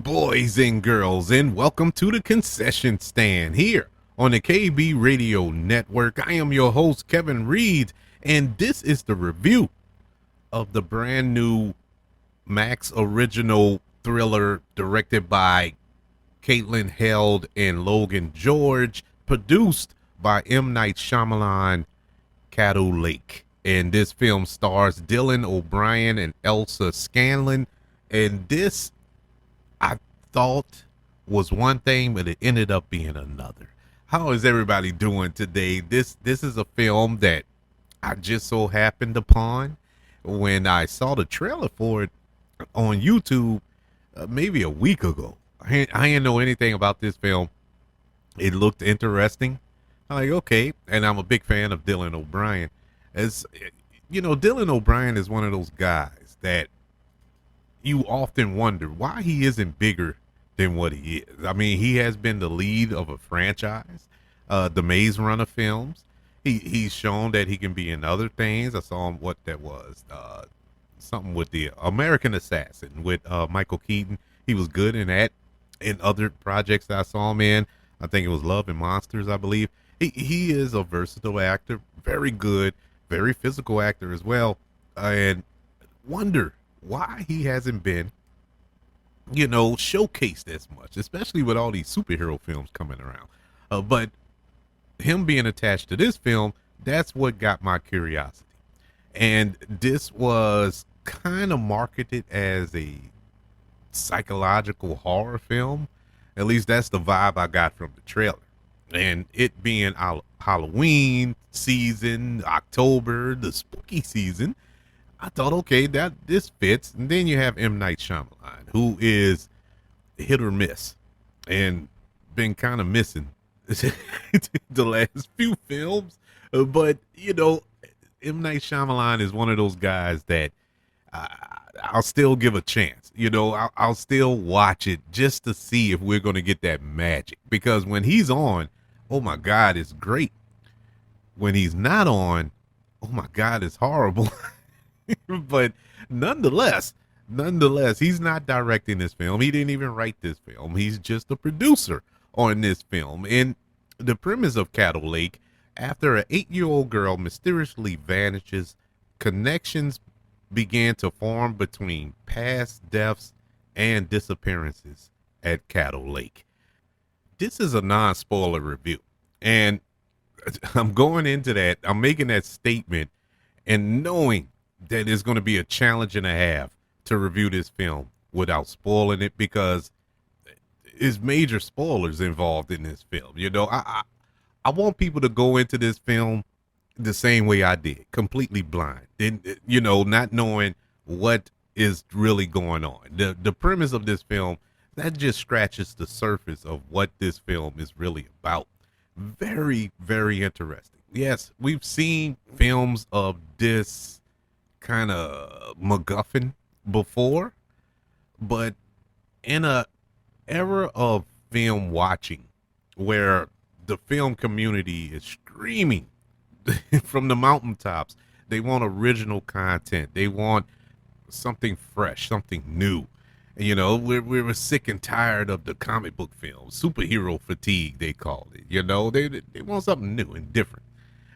boys and girls, and welcome to the concession stand here on the KB Radio Network. I am your host, Kevin Reed, and this is the review of the brand new Max original thriller directed by Caitlin Held and Logan George, produced by M. Night Shyamalan, Caddo Lake. And this film stars Dylan O'Brien and Elsa Scanlon, and this I thought was one thing, but it ended up being another. How is everybody doing today? This is a film that I just so happened upon when I saw the trailer for it on YouTube maybe a week ago. I didn't know anything about this film. It looked interesting. I'm like, okay, and I'm a big fan of Dylan O'Brien. As you know, Dylan O'Brien is one of those guys that you often wonder why he isn't bigger than what he is. I mean, he has been the lead of a franchise, the Maze Runner films. He's shown that he can be in other things. I saw him what that was, something with the American Assassin with Michael Keaton. He was good in that. In other projects that I saw him in, I think it was Love and Monsters, I believe. He is a versatile actor, very good, very physical actor as well, and wonder why he hasn't been, showcased as much, especially with all these superhero films coming around. But him being attached to this film, that's what got my curiosity. And this was kind of marketed as a psychological horror film. At least that's the vibe I got from the trailer. And it being Halloween season, October, the spooky season, I thought, okay, that this fits. And then you have M. Night Shyamalan, who is hit or miss and been kind of missing the last few films. But, M. Night Shyamalan is one of those guys that I'll still give a chance. I'll still watch it just to see if we're going to get that magic. Because when he's on, oh my God, it's great. When he's not on, oh my God, it's horrible. But nonetheless, he's not directing this film. He didn't even write this film. He's just a producer on this film. And the premise of Caddo Lake, after an 8-year-old girl mysteriously vanishes, connections began to form between past deaths and disappearances at Caddo Lake. This is a non-spoiler review, and I'm going into that. I'm making that statement and knowing that it's going to be a challenge and a half to review this film without spoiling it, because there's major spoilers involved in this film. I want people to go into this film the same way I did, completely blind, and not knowing what is really going on. The premise of this film, that just scratches the surface of what this film is really about. Very, very interesting. Yes, we've seen films of this kind of MacGuffin before, but in a era of film watching where the film community is screaming from the mountaintops, they want original content. They want something fresh, something new. We're sick and tired of the comic book films, superhero fatigue, they call it. They want something new and different.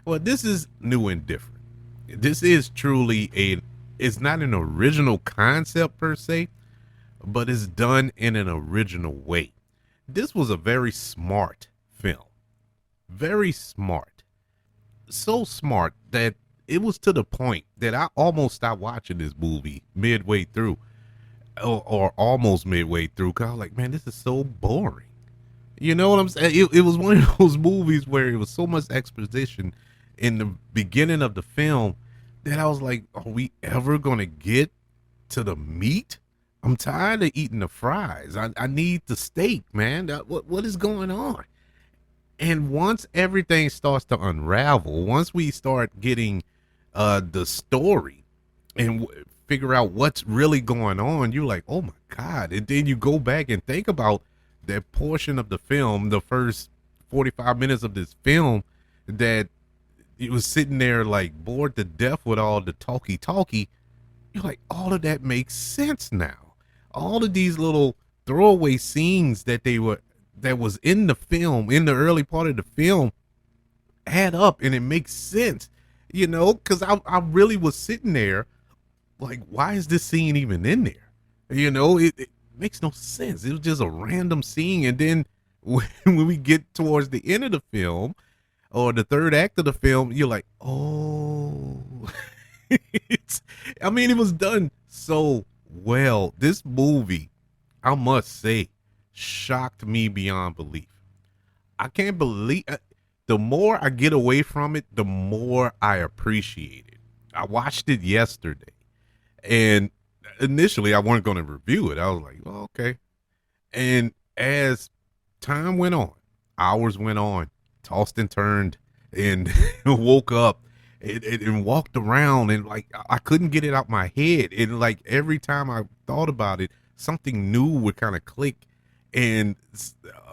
Well, this is new and different. This is truly it's not an original concept per se, but it's done in an original way. This was a very smart film. Very smart. So smart that it was to the point that I almost stopped watching this movie midway through. Or almost midway through, because I was like, man, this is so boring. You know what I'm saying? It was one of those movies where it was so much exposition in the beginning of the film that I was like, are we ever going to get to the meat? I'm tired of eating the fries. I need the steak, man. What is going on? And once everything starts to unravel, once we start getting the story and figure out what's really going on, you're like, oh my God. And then you go back and think about that portion of the film, the first 45 minutes of this film, that it was sitting there like bored to death with all the talkie. You're like, all of that makes sense now. All of these little throwaway scenes that was in the film, in the early part of the film, add up and it makes sense, because I really was sitting there like, why is this scene even in there? It makes no sense. It was just a random scene. And then when we get towards the end of the film or the third act of the film, you're like, oh, it was done so well. This movie, I must say, shocked me beyond belief. I can't believe the more I get away from it, the more I appreciate it. I watched it yesterday, and initially I wasn't going to review it. I was like, oh, okay. And as time went on, hours went on, tossed and turned, and woke up and walked around, and like I couldn't get it out my head. And like every time I thought about it, something new would kind of click, and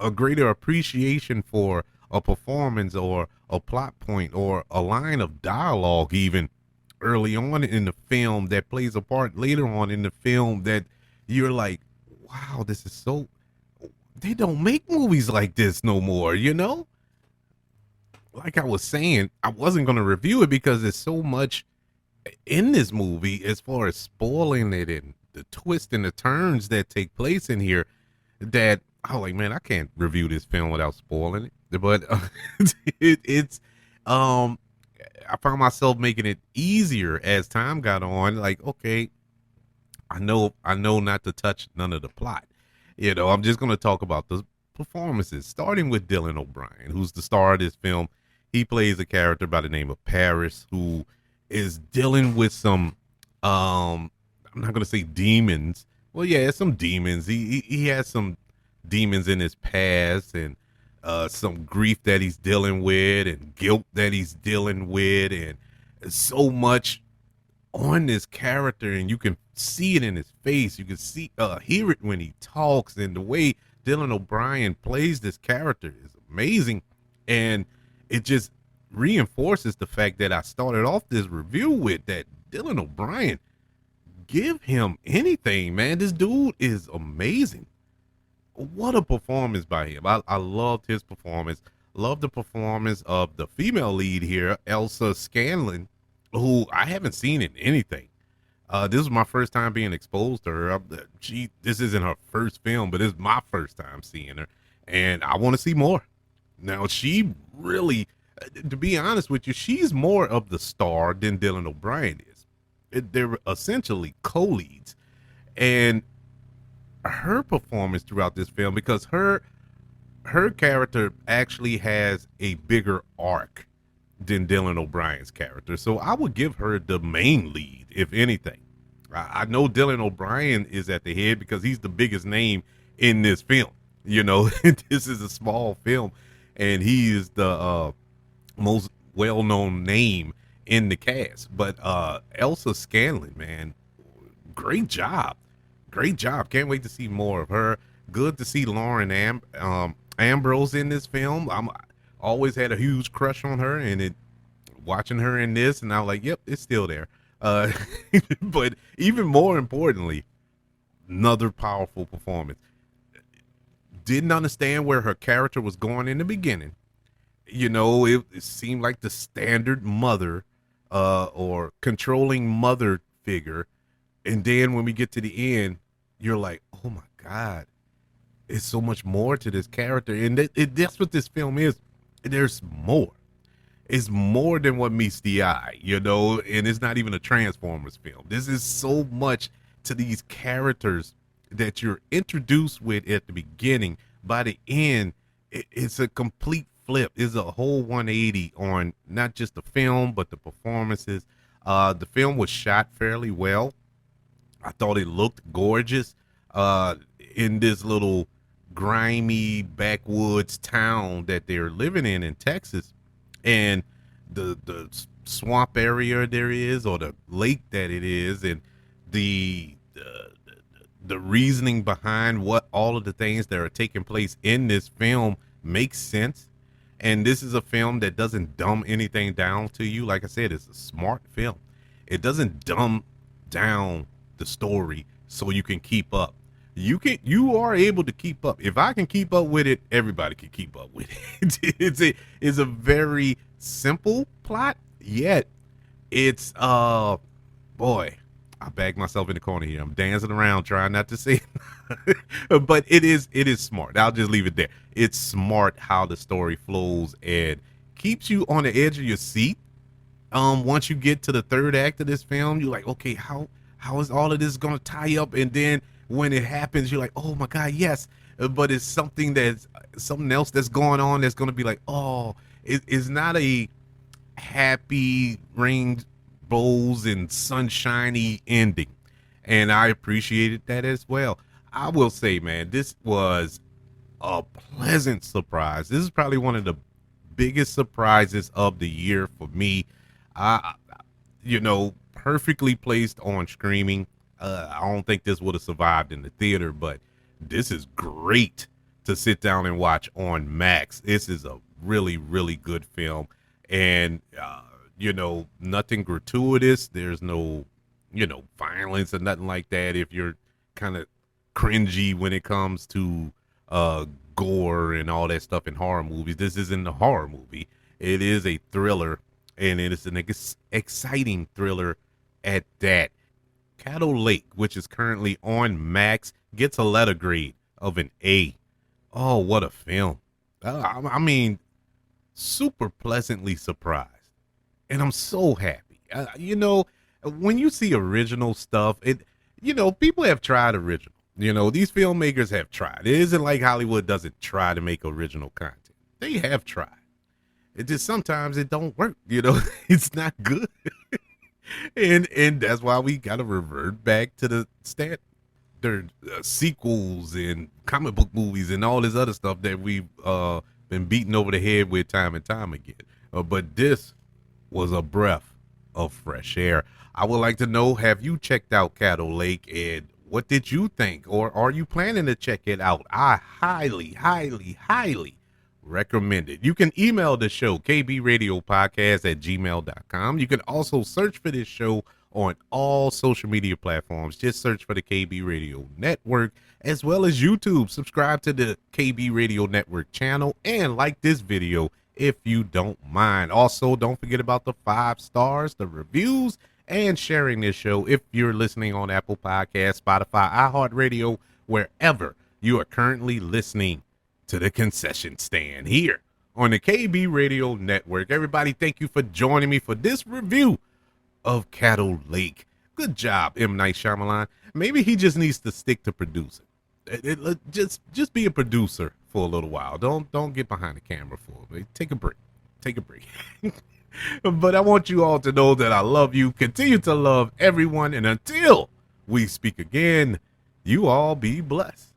a greater appreciation for a performance or a plot point or a line of dialogue even early on in the film that plays a part later on in the film that you're like, wow, this is so, they don't make movies like this no more, like I was saying, I wasn't going to review it because there's so much in this movie as far as spoiling it and the twists and the turns that take place in here that I was like, man, I can't review this film without spoiling it. But it's I found myself making it easier as time got on. Like, okay, I know not to touch none of the plot. I'm just gonna talk about the performances, starting with Dylan O'Brien, who's the star of this film. He plays a character by the name of Paris, who is dealing with some I'm not gonna say demons. Well, yeah, some demons. He has some demons in his past, and some grief that he's dealing with, and guilt that he's dealing with, and so much on this character, and you can see it in his face. You can hear it when he talks, and the way Dylan O'Brien plays this character is amazing, and it just reinforces the fact that I started off this review with, that Dylan O'Brien, give him anything, man. This dude is amazing. What a performance by him. I loved his performance. Loved the performance of the female lead here, Elsa Scanlon, who I haven't seen in anything. This is my first time being exposed to her. This isn't her first film, but it's my first time seeing her, and I want to see more. Now, she really, to be honest with you, she's more of the star than Dylan O'Brien is. They're essentially co-leads, and her performance throughout this film, because her character actually has a bigger arc than Dylan O'Brien's character. So I would give her the main lead, if anything. I know Dylan O'Brien is at the head because he's the biggest name in this film. This is a small film, and he is the most well-known name in the cast. But Elsa Scanlon, man, great job. Great job. Can't wait to see more of her. Good to see Lauren Ambrose in this film. I'm always had a huge crush on her, and watching her in this, and I was like, yep, it's still there. But even more importantly, another powerful performance. Didn't understand where her character was going in the beginning. It seemed like the standard mother or controlling mother figure. And then when we get to the end, you're like, oh my God, it's so much more to this character. And that's what this film is. There's more. It's more than what meets the eye, and it's not even a Transformers film. This is so much to these characters that you're introduced with at the beginning. By the end, it's a complete flip. It's a whole 180 on not just the film, but the performances. The film was shot fairly well. I thought it looked gorgeous in this little grimy backwoods town that they're living in Texas, and the swamp area there is, or the lake that it is, and the reasoning behind what all of the things that are taking place in this film makes sense. And this is a film that doesn't dumb anything down to you. Like I said, it's a smart film. It doesn't dumb down the story so you can keep up. you are able to keep up. If I can keep up with it, everybody can keep up with it. It's a very simple plot, yet it's boy, I backed myself in the corner here. I'm dancing around trying not to say it. But it is smart. I'll just leave it there. It's smart how the story flows and keeps you on the edge of your seat. Once you get to the third act of this film, you're like, okay, how is all of this gonna tie up? And then when it happens, you're like, oh my god, yes. But it's something else that's going on that's gonna be like, oh, it's not a happy rainbows and sunshiny ending. And I appreciated that as well. I will say, man, this was a pleasant surprise. This is probably one of the biggest surprises of the year for me. I, perfectly placed on streaming. I don't think this would have survived in the theater, but this is great to sit down and watch on Max. This is a really, really good film, and nothing gratuitous. There's no, violence or nothing like that. If you're kind of cringy when it comes to gore and all that stuff in horror movies, this isn't a horror movie. It is a thriller, and it is an exciting thriller at that. Caddo Lake, which is currently on Max, gets a letter grade of an A. Oh, what a film. I mean, super pleasantly surprised. And I'm so happy. When you see original stuff, people have tried original. These filmmakers have tried. It isn't like Hollywood doesn't try to make original content. They have tried. It just sometimes it don't work. It's not good. and that's why we got to revert back to the standard sequels and comic book movies and all this other stuff that we've been beaten over the head with time and time again. But this was a breath of fresh air. I would like to know, have you checked out Caddo Lake, and what did you think? Or are you planning to check it out? I highly, highly, highly recommend it. You can email the show, kbradiopodcast@gmail.com. You can also search for this show on all social media platforms. Just search for the KB Radio Network, as well as YouTube. Subscribe to the KB Radio Network channel and like this video if you don't mind. Also, don't forget about the 5 stars, the reviews, and sharing this show if you're listening on Apple Podcasts, Spotify, iHeartRadio, wherever you are currently listening to the concession stand here on the KB Radio Network. Everybody, thank you for joining me for this review of Caddo Lake. Good job, M. Night Shyamalan. Maybe he just needs to stick to producing. Just be a producer for a little while. Don't get behind the camera for it. Take a break. But I want you all to know that I love you. Continue to love everyone. And until we speak again, you all be blessed.